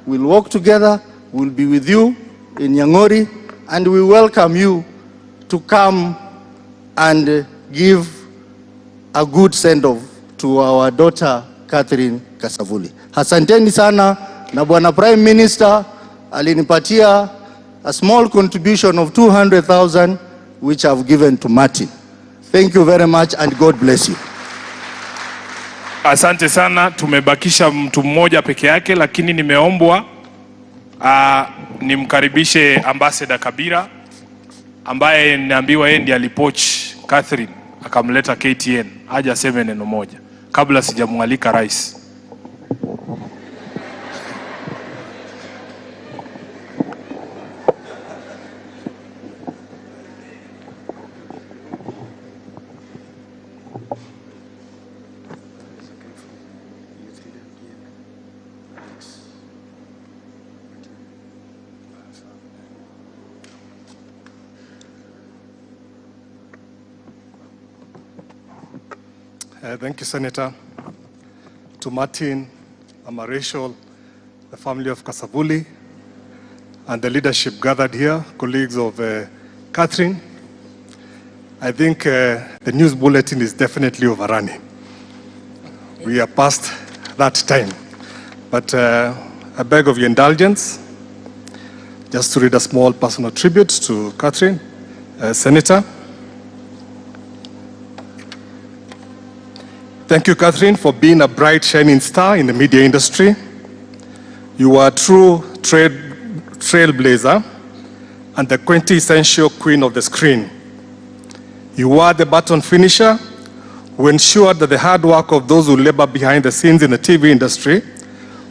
we'll walk together, we'll be with you in Nyang'ori, and we welcome you to come and give a good send-off to our daughter Catherine Kasavuli. Asanteni sana, na Bwana Prime Minister alinipatia a small contribution of 200,000 which I've given to Martin. Thank you very much and God bless you. Asante sana, tumebakisha mtu mmoja peke yake, lakini nimeombwa nimkaribishe Ambassador Kabira ambaye niambiwa yeye ndiye alipoach Catherine akamleta KTN. Aje aseme neno moja kabla sijamwalika rais. Thank you, Senator. To Martin, Amareshol, the family of Kasavuli, and the leadership gathered here, colleagues of Catherine, I think the news bulletin is definitely overrunning. We are past that time. But I beg of your indulgence, just to read a small personal tribute to Catherine, Senator. Thank you, Catherine, for being a bright, shining star in the media industry. You are a true trailblazer and the quintessential queen of the screen. You are the button finisher who ensured that the hard work of those who labor behind the scenes in the TV industry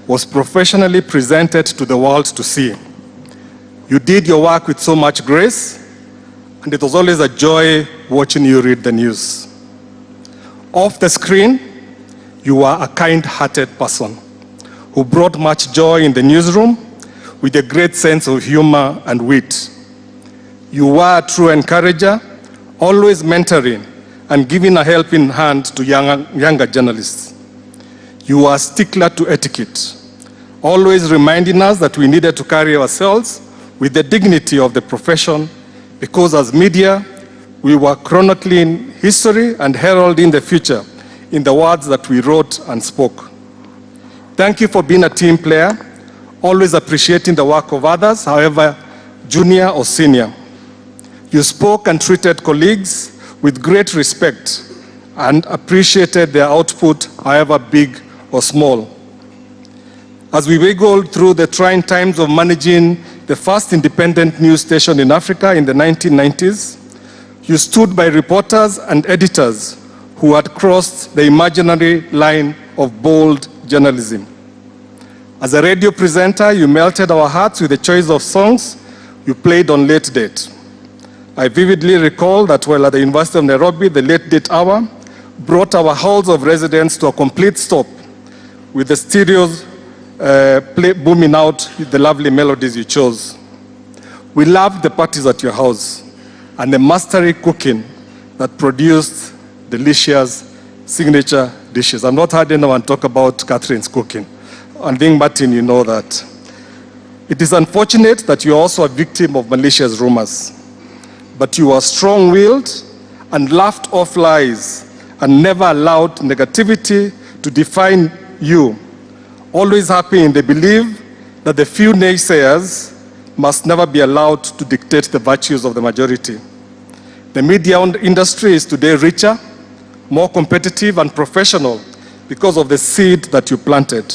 was professionally presented to the world to see. You did your work with so much grace, and it was always a joy watching you read the news. Off the screen, you are a kind-hearted person who brought much joy in the newsroom with a great sense of humor and wit. You are a true encourager, always mentoring and giving a helping hand to younger journalists. You are a stickler to etiquette, always reminding us that we needed to carry ourselves with the dignity of the profession, because as media, we were chronicling history and heralding the future in the words that we wrote and spoke. Thank you for being a team player, always appreciating the work of others, however junior or senior. You spoke and treated colleagues with great respect and appreciated their output, however big or small. As we wiggled through the trying times of managing the first independent news station in Africa in the 1990s, you stood by reporters and editors who had crossed the imaginary line of bold journalism. As a radio presenter, you melted our hearts with the choice of songs you played on Late Date. I vividly recall that while at the University of Nairobi, the Late Date hour brought our halls of residence to a complete stop, with the stereos booming out the lovely melodies you chose. We loved the parties at your house and the mastery cooking that produced delicious signature dishes. I've not heard anyone talk about Catherine's cooking. And being Martin, you know that. It is unfortunate that you are also a victim of malicious rumors, but you are strong-willed and laughed off lies and never allowed negativity to define you, always happy in the belief that the few naysayers must never be allowed to dictate the virtues of the majority. The media industry is today richer, more competitive and professional because of the seed that you planted.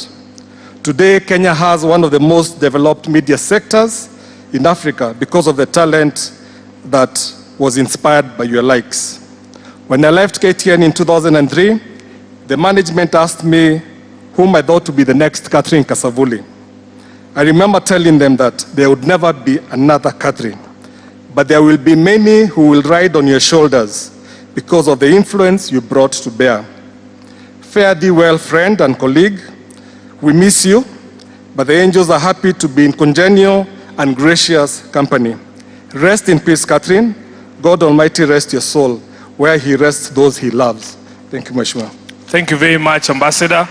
Today, Kenya has one of the most developed media sectors in Africa because of the talent that was inspired by your likes. When I left KTN in 2003, the management asked me whom I thought to be the next Catherine Kasavuli. I remember telling them that there would never be another Catherine, but there will be many who will ride on your shoulders because of the influence you brought to bear. Fare thee well, friend and colleague. We miss you, but the angels are happy to be in congenial and gracious company. Rest in peace, Catherine. God Almighty rest your soul where he rests those he loves. Thank you, Mheshimiwa. Thank you very much, Ambassador.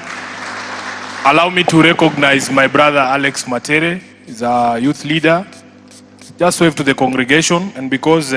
Allow me to recognize my brother Alex Matere, he's a youth leader. Just wave to the congregation, and because